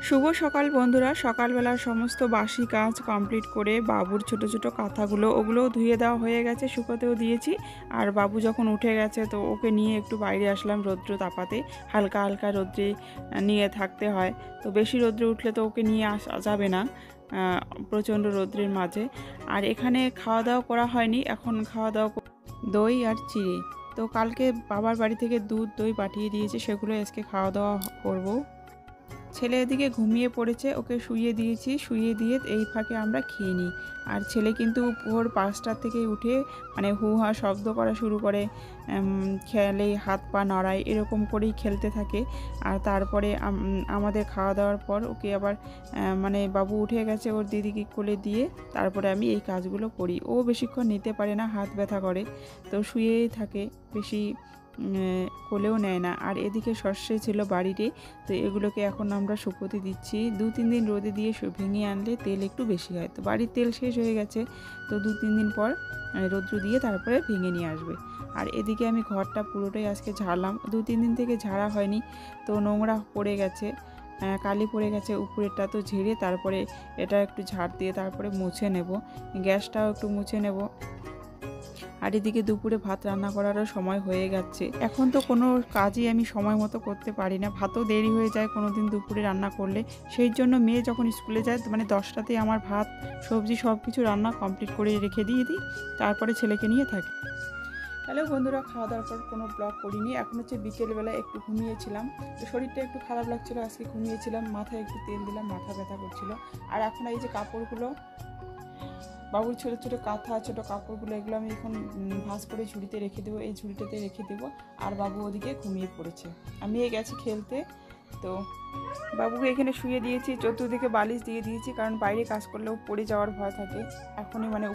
শুভ সকাল বন্ধুরা। সকালবেলার সমস্ত বাসি কাজ কমপ্লিট করে বাবুর ছোট ছোট কাঁথাগুলো ওগুলোও ধুয়ে দেওয়া হয়ে গেছে, শুকোতেও দিয়েছি। আর বাবু যখন উঠে গেছে তো ওকে নিয়ে একটু বাইরে আসলাম রৌদ্র তাপাতে। হালকা হালকা রৌদ্রে নিয়ে থাকতে হয়, তো বেশি রৌদ্রে উঠলে তো ওকে নিয়ে আসা যাবে না প্রচণ্ড রৌদ্রের মাঝে। আর এখানে খাওয়া দাওয়া করা হয়নি, এখন খাওয়া দাওয়া দই আর চিড়ে। তো কালকে বাবার বাড়ি থেকে দুধ দই পাঠিয়ে দিয়েছে, সেগুলো আজকে খাওয়া দাওয়া করব। ছেলে এদিকে ঘুমিয়ে পড়েছে, ওকে শুইয়ে দিয়েছি, শুইয়ে দিয়ে এই ফাঁকে আমরা খেয়ে নিই। আর ছেলে কিন্তু ভোর 5টা থেকে উঠে মানে হু হা শব্দ করা শুরু করে, খেলে হাত পা নড়ায়, এরকম করেই খেলতে থাকে। আর তারপরে আমাদের খাওয়া দাওয়ার পর ওকে আবার মানে বাবু উঠে গেছে, ওর দিদিকে কোলে দিয়ে তারপরে আমি এই কাজগুলো করি। ও বেশিক্ষণ নিতে পারে না, হাত ব্যথা করে, তো শুয়েই থাকে, বেশি কোলেও নেয় না। আর এদিকে সর্ষে ছিল বাড়িতে, তো এগুলোকে এখন আমরা শুকোতে দিচ্ছি। 2-3 দিন রোদে দিয়ে ভেঙে আনলে তেল একটু বেশি হয়, তো বাড়ির তেল শেষ হয়ে গেছে, তো 2-3 দিন পর রৌদ্র দিয়ে তারপরে ভেঙে নিয়ে আসবে। আর এদিকে আমি ঘরটা পুরোটাই আজকে ঝাড়লাম, 2-3 দিন থেকে ঝাড়া হয়নি, তো নোংরা পড়ে গেছে, কালি পড়ে গেছে উপরেরটা, তো ঝেড়ে তারপরে এটা একটু ঝাড় দিয়ে তারপরে মুছে নেব, গ্যাসটাও একটু মুছে নেব। আর এদিকে দুপুরে ভাত রান্না করারও সময় হয়ে যাচ্ছে। এখন তো কোনো কাজই আমি সময় মতো করতে পারি না, ভাতও দেরি হয়ে যায় কোনো দিন দুপুরে রান্না করলে। সেই জন্য মেয়ে যখন স্কুলে যায় মানে 10টাতেই আমার ভাত সবজি সব কিছু রান্না কমপ্লিট করে রেখে দিয়ে দিই, তারপরে ছেলেকে নিয়ে থাকি। হ্যালো বন্ধুরা, খাওয়া দাওয়ার পর কোনো ব্লগ করিনি, এখন হচ্ছে বিকেলবেলা একটু ঘুমিয়েছিলাম, তো শরীরটা একটু খারাপ লাগছিলো, আজকে ঘুমিয়েছিলাম, মাথায় একটু তেল দিলাম, মাথা ব্যথা করছিল। আর এখন এই যে কাপড়গুলো, বাবুর ছোটো ছোটো কাঁথা ছোটো কাপড়গুলো, এগুলো আমি এখন ভাঁজ করে ঝুড়িতে রেখে দেবো, এই ঝুড়িটাতে রেখে দেবো। আর বাবু ওদিকে ঘুমিয়ে পড়েছে, আমি গেছি খেলতে। তো বাবুকে এখানে শুয়ে দিয়েছি, চতুর্দিকে বালিশ দিয়ে দিয়েছি, কারণ বাইরে কাজ করলেও পড়ে যাওয়ার ভয় থাকে। এখনই মানে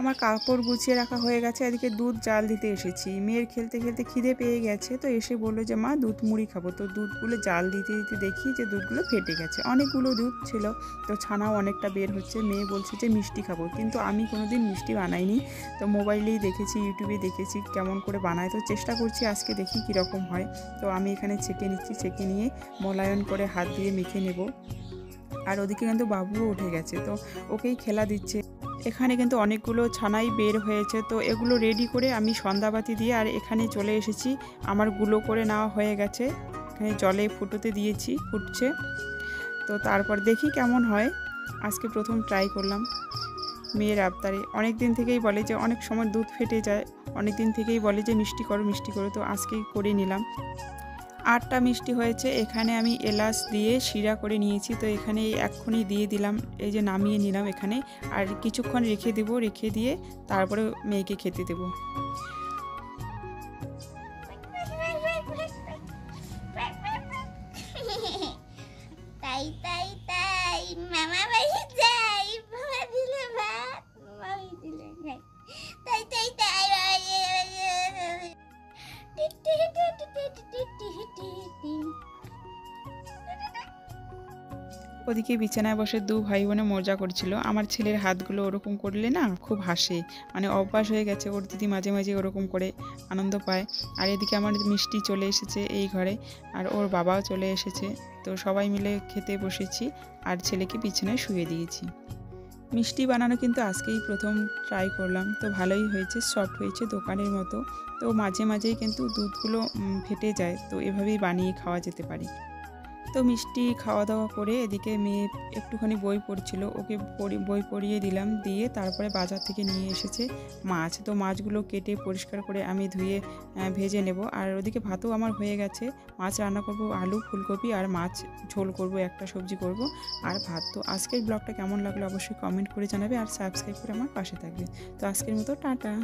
আমার কাপড় গুছিয়ে রাখা হয়ে গেছে। এদিকে দুধ জাল দিতে এসেছি, মেয়ের খেলতে খেলতে খিদে পেয়ে গেছে, তো এসে বললো যে মা দুধ মুড়ি খাবো। তো দুধগুলো জাল দিতে দিতে দেখি যে দুধগুলো ফেটে গেছে, অনেকগুলো দুধ ছিল, তো ছানাও অনেকটা বের হচ্ছে। মেয়ে বলছে যে মিষ্টি খাবো, কিন্তু আমি কোনোদিন মিষ্টি বানাইনি, তো মোবাইলেই দেখেছি, ইউটিউবে দেখেছি কেমন করে বানায়, তো চেষ্টা করছি আজকে দেখি কীরকম হয়। তো আমি এখানে ছেঁকে নিচ্ছি, ছেঁকে নিয়ে মলায়ন করে হাত দিয়ে মেখে নেব। আর ওদিকে কিন্তু বাবুও উঠে গেছে, তো ওকেই খেলা দিচ্ছে। এখানে কিন্তু অনেকগুলো ছানাই বের হয়েছে, তো এগুলো রেডি করে আমি সন্ধ্যাবাতি দিয়ে আর এখানে চলে এসেছি। আমার গুলো করে নেওয়া হয়ে গেছে, এখানে জলে ফুটোতে দিয়েছি, ফুটছে, তো তারপর দেখি কেমন হয়। আজকে প্রথম ট্রাই করলাম মেয়ের আবদারে, অনেক দিন থেকেই বলে যে অনেক সময় দুধ ফেটে যায়, অনেক দিন থেকেই বলে যে মিষ্টি করো মিষ্টি করো, তো আজকেই করে নিলাম। 8টা মিষ্টি হয়েছে, এখানে আমি এলাচ দিয়ে শিরা করে নিয়েছি, তো এখানে এক্ষুনি দিয়ে দিলাম, এই যে নামিয়ে নিলাম এখানে। আর কিছুক্ষণ রেখে দেবো, রেখে দিয়ে তারপরে মেয়েকে খেতে দেবো। তাই তাই তাই মামা বাড়ি যাই, মামা দিলে ভাত, মামি দিলে খাই, তাই তাই তাই ওদিকে বিছানায় বসে দু ভাই বোনে মজা করছিল। আমার ছেলের হাতগুলো ওরকম করলে না খুব হাসে, মানে অভ্যাস হয়ে গেছে, ওর দিদি মাঝে মাঝে ওরকম করে আনন্দ পায়। আর এদিকে আমার মিষ্টি চলে এসেছে এই ঘরে, আর ওর বাবাও চলে এসেছে, তো সবাই মিলে খেতে বসেছি আর ছেলেকে বিছানায় শুয়ে দিয়েছি। মিষ্টি বানানো কিন্তু আজকেই প্রথম ট্রাই করলাম, তো ভালোই হয়েছে, সফট হয়েছে দোকানের মতো। তো মাঝে মাঝেই কিন্তু দুধগুলো ফেটে যায়, তো এভাবেই বানিয়ে খাওয়া যেতে পারে। তো মিষ্টি খাওয়া দাওয়া করে এদিকে মেয়ে একটুখানি বই পড়ছিল, ওকে বই পড়িয়ে দিলাম, দিয়ে তারপরে বাজার থেকে নিয়ে এসেছে মাছ, তো মাছগুলো কেটে পরিষ্কার করে আমি ধুয়ে ভেজে নেব। আর ওদিকে ভাতও আমার হয়ে গেছে, মাছ রান্না করব, আলু ফুলকপি আর মাছ ঝোল করব, একটা সবজি করব আর ভাত। তো আজকের ব্লগটা কেমন লাগলো অবশ্যই কমেন্ট করে জানাবে, আর সাবস্ক্রাইব করে আমার পাশে থাকবে। তো আজকের মতো টাটা।